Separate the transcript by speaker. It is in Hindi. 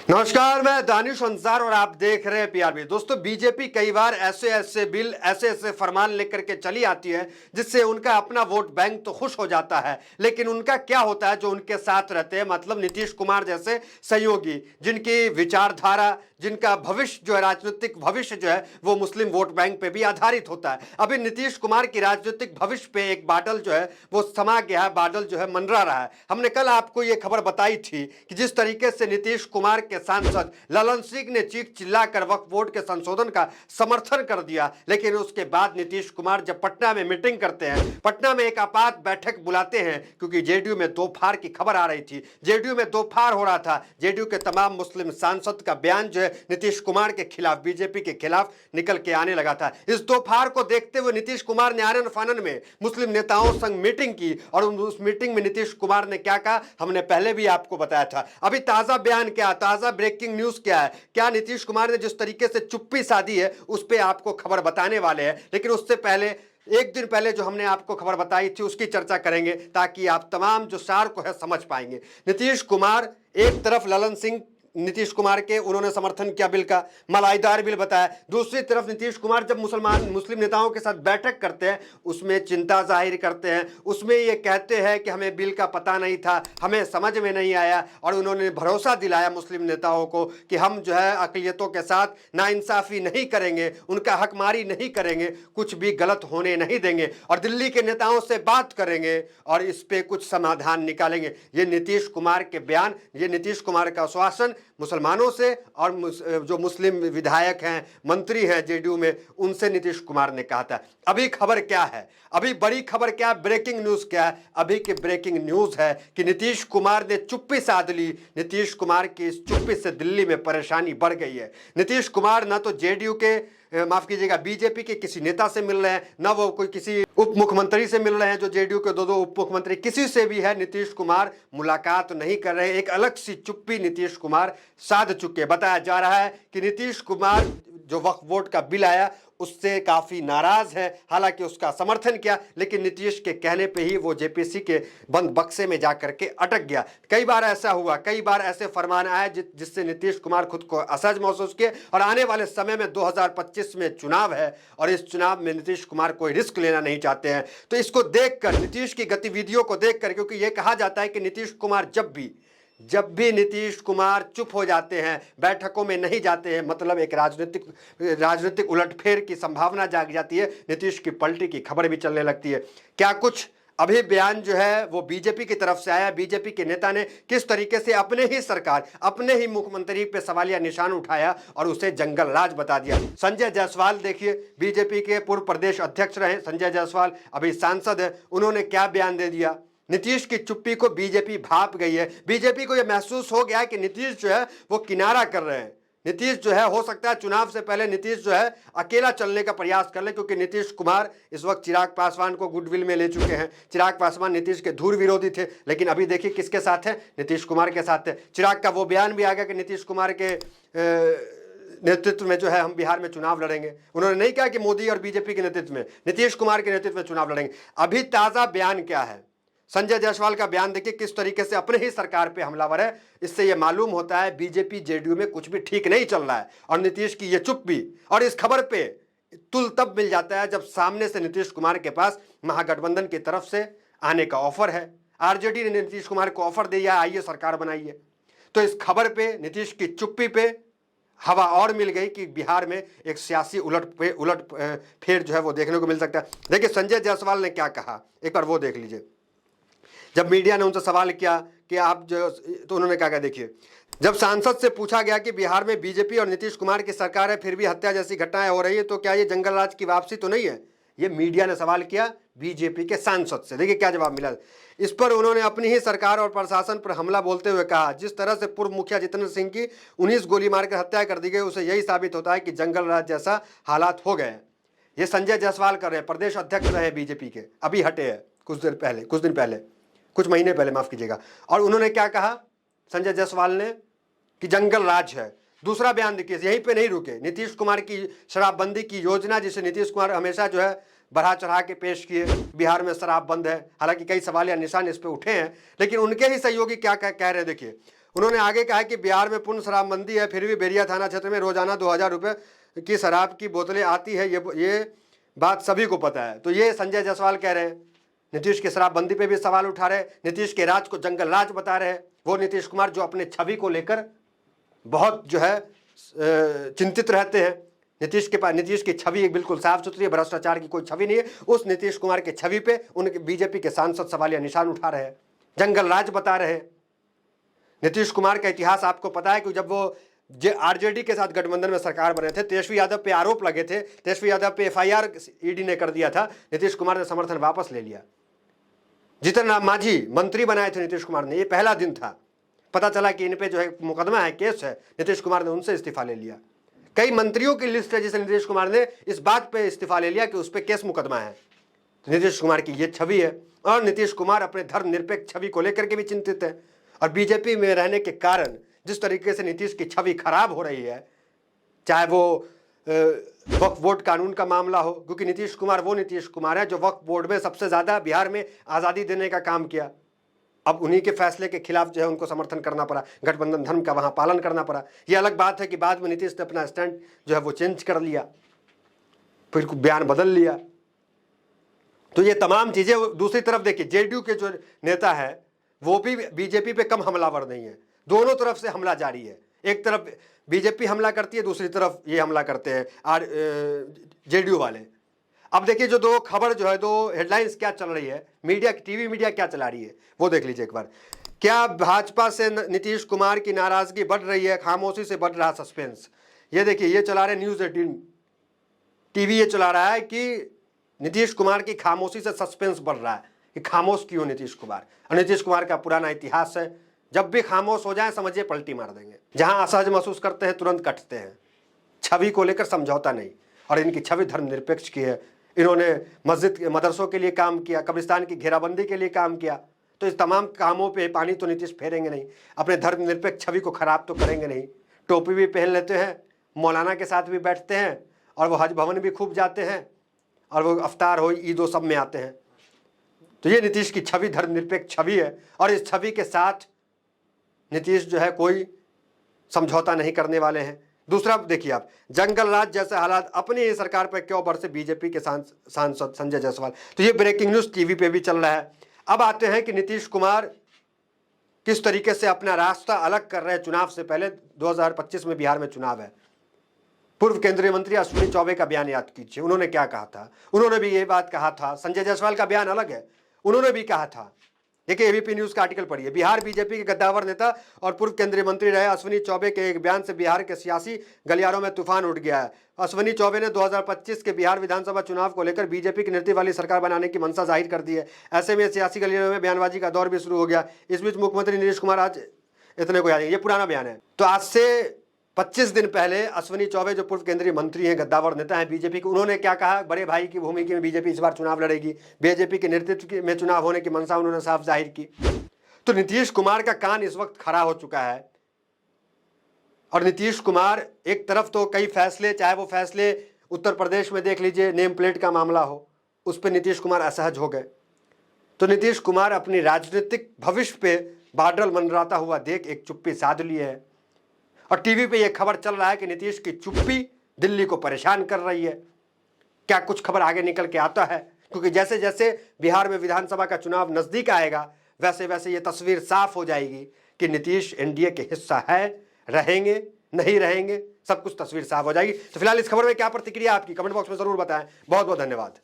Speaker 1: नमस्कार, मैं दानिश अंसार और आप देख रहे हैं पीआरबी। दोस्तों, बीजेपी कई बार ऐसे ऐसे बिल, ऐसे ऐसे फरमान लेकर के चली आती है जिससे उनका अपना वोट बैंक तो खुश हो जाता है, लेकिन उनका क्या होता है जो उनके साथ रहते हैं, मतलब नीतीश कुमार जैसे सहयोगी, जिनकी विचारधारा, जिनका भविष्य जो है, राजनीतिक भविष्य जो है वो मुस्लिम वोट बैंक पे भी आधारित होता है। अभी नीतीश कुमार की राजनीतिक भविष्य पे एक बादल जो है वो समा गया है, बादल जो है मंडरा रहा है। हमने कल आपको ये खबर बताई थी कि जिस तरीके से नीतीश कुमार के सांसद ललन सिंह ने चीख चिल्लाकर वक्फ बोर्ड के संशोधन का समर्थन कर दिया, लेकिन उसके बाद नीतीश कुमार जब पटना में मीटिंग करते हैं, पटना में एक आपात बैठक बुलाते हैं, क्योंकि जेडीयू में दो फाड़ की खबर आ रही थी, जेडीयू में दो फाड़ हो रहा था। जेडीयू के तमाम मुस्लिम सांसद का बयान जो है नीतीश कुमार के खिलाफ, बीजेपी के खिलाफ निकल के आने लगा था। इस दो फाड़ को देखते हुए नीतीश कुमार ने आनन फानन में मुस्लिम नेताओं संग मीटिंग की, और उस मीटिंग में नीतीश कुमार ने क्या कहा हमने पहले भी आपको बताया था। अभी ताजा बयान क्या, ताजा ब्रेकिंग न्यूज क्या है, क्या नीतीश कुमार ने जिस तरीके से चुप्पी साधी है उस पर आपको खबर बताने वाले हैं। लेकिन उससे पहले एक दिन पहले जो हमने आपको खबर बताई थी उसकी चर्चा करेंगे, ताकि आप तमाम जो सार को है समझ पाएंगे। नीतीश कुमार एक तरफ, ललन सिंह नीतीश कुमार के उन्होंने समर्थन किया बिल का, मलाईदार बिल बताया। दूसरी तरफ नीतीश कुमार जब मुस्लिम नेताओं के साथ बैठक करते हैं उसमें चिंता जाहिर करते हैं, उसमें ये कहते हैं कि हमें बिल का पता नहीं था, हमें समझ में नहीं आया, और उन्होंने भरोसा दिलाया मुस्लिम नेताओं को कि हम जो है अक़लियतों के साथ नाइंसाफ़ी नहीं करेंगे, उनका हकमारी नहीं करेंगे, कुछ भी गलत होने नहीं देंगे, और दिल्ली के नेताओं से बात करेंगे और इस पर कुछ समाधान निकालेंगे। ये नीतीश कुमार के बयान, ये नीतीश कुमार का आश्वासन मुसलमानों से और जो मुस्लिम विधायक हैं, मंत्री हैं जेडीयू में, उनसे नीतीश कुमार ने कहा था। अभी खबर क्या है, अभी बड़ी खबर क्या है, ब्रेकिंग न्यूज क्या है? अभी की ब्रेकिंग न्यूज है कि नीतीश कुमार ने चुप्पी साध ली। नीतीश कुमार की इस चुप्पी से दिल्ली में परेशानी बढ़ गई है। नीतीश कुमार ना तो जेडीयू के, माफ कीजिएगा, बीजेपी के किसी नेता से मिल रहे हैं, ना वो कोई किसी उप मुख्यमंत्री से मिल रहे हैं, जो जेडीयू के दो उप मुख्यमंत्री, किसी से भी है नीतीश कुमार मुलाकात नहीं कर रहे हैं। एक अलग सी चुप्पी नीतीश कुमार साध चुके। बताया जा रहा है कि नीतीश कुमार जो वक्फ बोर्ड का बिल आया उससे काफी नाराज है, हालांकि उसका समर्थन किया, लेकिन नीतीश के कहने पे ही वो जेपीसी के बंद बक्से में जाकर के अटक गया। कई बार ऐसा हुआ, कई बार ऐसे फरमान आए जिससे नीतीश कुमार खुद को असहज महसूस किए। और आने वाले समय में 2025 में चुनाव है, और इस चुनाव में नीतीश कुमार कोई रिस्क लेना नहीं चाहते हैं। तो इसको देखकर, नीतीश की गतिविधियों को देखकर, क्योंकि यह कहा जाता है कि नीतीश कुमार जब भी नीतीश कुमार चुप हो जाते हैं, बैठकों में नहीं जाते हैं, मतलब एक राजनीतिक उलटफेर की संभावना जाग जाती है, नीतीश की पलटी की खबर भी चलने लगती है। क्या कुछ अभी बयान जो है वो बीजेपी की तरफ से आया, बीजेपी के नेता ने किस तरीके से अपने ही सरकार, अपने ही मुख्यमंत्री पे सवालिया निशान उठाया और उसे जंगल राज बता दिया। संजय जायसवाल देखिए, बीजेपी के पूर्व प्रदेश अध्यक्ष रहे संजय जायसवाल, अभी सांसद है, उन्होंने क्या बयान दे दिया। नीतीश की चुप्पी को बीजेपी भाप गई है। बीजेपी को यह महसूस हो गया है कि नीतीश जो है वो किनारा कर रहे हैं। नीतीश जो है, हो सकता है चुनाव से पहले नीतीश जो है अकेला चलने का प्रयास कर ले, क्योंकि नीतीश कुमार इस वक्त चिराग पासवान को गुडविल में ले चुके हैं। चिराग पासवान नीतीश के धूर विरोधी थे, लेकिन अभी देखिए किसके साथ है, नीतीश कुमार के साथ है। चिराग का वो बयान भी आ गया कि नीतीश कुमार के नेतृत्व में जो है हम बिहार में चुनाव लड़ेंगे। उन्होंने नहीं कहा कि मोदी और बीजेपी के नेतृत्व में, नीतीश कुमार के नेतृत्व में चुनाव लड़ेंगे। अभी ताजा बयान क्या है, संजय जायसवाल का बयान देखिए किस तरीके से अपने ही सरकार पे हमलावर है। इससे यह मालूम होता है बीजेपी जेडीयू में कुछ भी ठीक नहीं चल रहा है, और नीतीश की यह चुप्पी। और इस खबर पे तुल तब मिल जाता है जब सामने से नीतीश कुमार के पास महागठबंधन की तरफ से आने का ऑफर है। आरजेडी ने नीतीश कुमार को ऑफर दिया, आइए सरकार बनाइए। तो इस खबर पे, नीतीश की चुप्पी पे हवा और मिल गई कि बिहार में एक सियासी उलट फेर जो है वो देखने को मिल सकता है। देखिए संजय जायसवाल ने क्या कहा, एक बार वो देख लीजिए। जब मीडिया ने उनसे सवाल किया कि आप जो, तो उन्होंने क्या देखिए, जब सांसद से पूछा गया कि बिहार में बीजेपी और नीतीश कुमार की सरकार है, फिर भी हत्या जैसी घटनाएं हो रही है, तो क्या ये जंगल राज की वापसी तो नहीं है? ये मीडिया ने सवाल किया बीजेपी के सांसद से। देखिए क्या जवाब मिला। इस पर उन्होंने अपनी ही सरकार और प्रशासन पर हमला बोलते हुए कहा, जिस तरह से पूर्व मुखिया जितेंद्र सिंह की 19 गोली मारकर हत्या कर दी गई, उसे यही साबित होता है कि जंगल राज जैसा हालात हो गए। ये संजय जायसवाल कर रहे हैं, प्रदेश अध्यक्ष रहे बीजेपी के, अभी हटे हैं कुछ महीने पहले, माफ कीजिएगा। और उन्होंने क्या कहा संजय जायसवाल ने कि जंगल राज है। दूसरा बयान देखिए, यहीं पे नहीं रुके, नीतीश कुमार की शराबबंदी की योजना, जिसे नीतीश कुमार हमेशा जो है बढ़ा चढ़ा के पेश किए, बिहार में शराब बंद है, हालांकि कई सवाल या निशान इस पे उठे हैं, लेकिन उनके ही सहयोगी क्या कह रहे हैं देखिए। उन्होंने आगे कहा कि बिहार में पूर्ण शराबबंदी है, फिर भी बेरिया थाना क्षेत्र में रोजाना 2000 रुपये की शराब की बोतलें आती है, ये बात सभी को पता है। तो ये संजय जायसवाल कह रहे हैं। नीतीश की शराबबंदी पे भी सवाल उठा रहे हैं, नीतीश के राज को जंगल राज बता रहे हैं। वो नीतीश कुमार जो अपने छवि को लेकर बहुत जो है चिंतित रहते हैं। नीतीश की छवि एक बिल्कुल साफ सुथरी है, भ्रष्टाचार की कोई छवि नहीं है। उस नीतीश कुमार के छवि पे उनके बीजेपी के सांसद सवालिया निशान उठा रहे हैं, जंगल राज बता रहे हैं। नीतीश कुमार का इतिहास आपको पता है कि जब वो आरजेडी के साथ गठबंधन में सरकार बने थे, तेजस्वी यादव पे आरोप लगे थे, तेजस्वी यादव पे एफआईआर ईडी ने कर दिया था, नीतीश कुमार ने समर्थन वापस ले लिया। जीतन राम मांझी मंत्री बनाए थे नीतीश कुमार ने, ये पहला दिन था, पता चला कि इन पे जो है मुकदमा है, केस है, नीतीश कुमार ने उनसे इस्तीफा ले लिया। कई मंत्रियों की लिस्ट है जिसे नीतीश कुमार ने इस बात पे इस्तीफा ले लिया कि उस पर केस मुकदमा है। तो नीतीश कुमार की ये छवि है, और नीतीश कुमार अपने धर्मनिरपेक्ष छवि को लेकर के भी चिंतित है। और बीजेपी में रहने के कारण जिस तरीके से नीतीश की छवि खराब हो रही है, चाहे वो वक्फ बोर्ड कानून का मामला हो, क्योंकि नीतीश कुमार वो नीतीश कुमार है जो वक्फ बोर्ड में सबसे ज्यादा बिहार में आज़ादी देने का काम किया। अब उन्हीं के फैसले के खिलाफ जो है उनको समर्थन करना पड़ा, गठबंधन धर्म का वहां पालन करना पड़ा। यह अलग बात है कि बाद में नीतीश ने अपना स्टैंड जो है वो चेंज कर लिया, फिर बयान बदल लिया। तो ये तमाम चीजें, दूसरी तरफ देखिए जेडीयू के जो नेता है वो भी बीजेपी पे कम हमलावर नहीं है, दोनों तरफ से हमला जारी है। एक तरफ बीजेपी हमला करती है, दूसरी तरफ ये हमला करते हैं जेडीयू वाले। अब देखिए जो दो खबर जो है, दो हेडलाइंस क्या चल रही है, मीडिया टीवी मीडिया क्या चला रही है वो देख लीजिए एक बार। क्या भाजपा से नीतीश कुमार की नाराजगी बढ़ रही है, खामोशी से बढ़ रहा सस्पेंस। ये देखिए, ये चला रहे न्यूज़ 18 टीवी, ये चला रहा है कि नीतीश कुमार की खामोशी से सस्पेंस बढ़ रहा है कि खामोश क्यों नीतीश कुमार। और नीतीश कुमार का पुराना इतिहास है, जब भी खामोश हो जाए समझिए पलटी मार देंगे। जहां असहज महसूस करते हैं तुरंत कटते हैं, छवि को लेकर समझौता नहीं। और इनकी छवि धर्मनिरपेक्ष की है। इन्होंने मस्जिद मदरसों के लिए काम किया, कब्रिस्तान की घेराबंदी के लिए काम किया। तो इस तमाम कामों पे पानी तो नीतीश फेरेंगे नहीं, अपने धर्मनिरपेक्ष छवि को खराब तो करेंगे नहीं। टोपी भी पहन लेते हैं, मौलाना के साथ भी बैठते हैं, और वो हज भवन भी खूब जाते हैं, और वो अफ्तार हो ईद हो सब में आते हैं। तो ये नीतीश की छवि धर्मनिरपेक्ष छवि है, और इस छवि के साथ नीतीश जो है कोई समझौता नहीं करने वाले हैं। दूसरा देखिए आप, जंगल राज जैसे हालात अपनी ही सरकार पर क्यों बरसे बीजेपी के सांसद संजय जायसवाल। तो ये ब्रेकिंग न्यूज टीवी पे भी चल रहा है। अब आते हैं कि नीतीश कुमार किस तरीके से अपना रास्ता अलग कर रहे हैं चुनाव से पहले। 2025 में बिहार में चुनाव है। पूर्व केंद्रीय मंत्री अश्विनी चौबे का बयान याद कीजिए, उन्होंने क्या कहा था। उन्होंने भी ये बात कहा था, संजय जायसवाल का बयान अलग है, उन्होंने भी कहा था। देखिए एबीपी न्यूज का आर्टिकल पढ़िए। बिहार बीजेपी के गद्दावर नेता और पूर्व केंद्रीय मंत्री रहे अश्विनी चौबे के एक बयान से बिहार के सियासी गलियारों में तूफान उठ गया है। अश्विनी चौबे ने 2025 के बिहार विधानसभा चुनाव को लेकर बीजेपी की नेतृत्व वाली सरकार बनाने की मंशा जाहिर कर दी है। ऐसे में सियासी गलियारों में बयानबाजी का दौर भी शुरू हो गया। इस बीच मुख्यमंत्री नीतीश कुमार आज इतने को याद है, ये पुराना बयान है। तो आज से 25 दिन पहले अश्विनी चौबे जो पूर्व केंद्रीय मंत्री हैं, गद्दावर नेता हैं बीजेपी के, उन्होंने क्या कहा, बड़े भाई की भूमिका में बीजेपी इस बार चुनाव लड़ेगी, बीजेपी के नेतृत्व में चुनाव होने की मंशा उन्होंने साफ जाहिर की। तो नीतीश कुमार का कान इस वक्त खड़ा हो चुका है। और नीतीश कुमार एक तरफ तो कई फैसले, चाहे वो फैसले उत्तर प्रदेश में देख लीजिए, नेम प्लेट का मामला हो, उस पर नीतीश कुमार असहज हो गए। तो नीतीश कुमार अपनी राजनीतिक भविष्य पे बादल मंडराता हुआ देख एक चुप्पी साध ली है। और टीवी पे यह खबर चल रहा है कि नीतीश की चुप्पी दिल्ली को परेशान कर रही है। क्या कुछ खबर आगे निकल के आता है, क्योंकि जैसे जैसे बिहार में विधानसभा का चुनाव नजदीक आएगा वैसे वैसे ये तस्वीर साफ हो जाएगी कि नीतीश एनडीए के हिस्सा है, रहेंगे नहीं रहेंगे, सब कुछ तस्वीर साफ हो जाएगी। तो फिलहाल इस खबर में क्या प्रतिक्रिया आपकी, कमेंट बॉक्स में जरूर बताएं। बहुत बहुत धन्यवाद।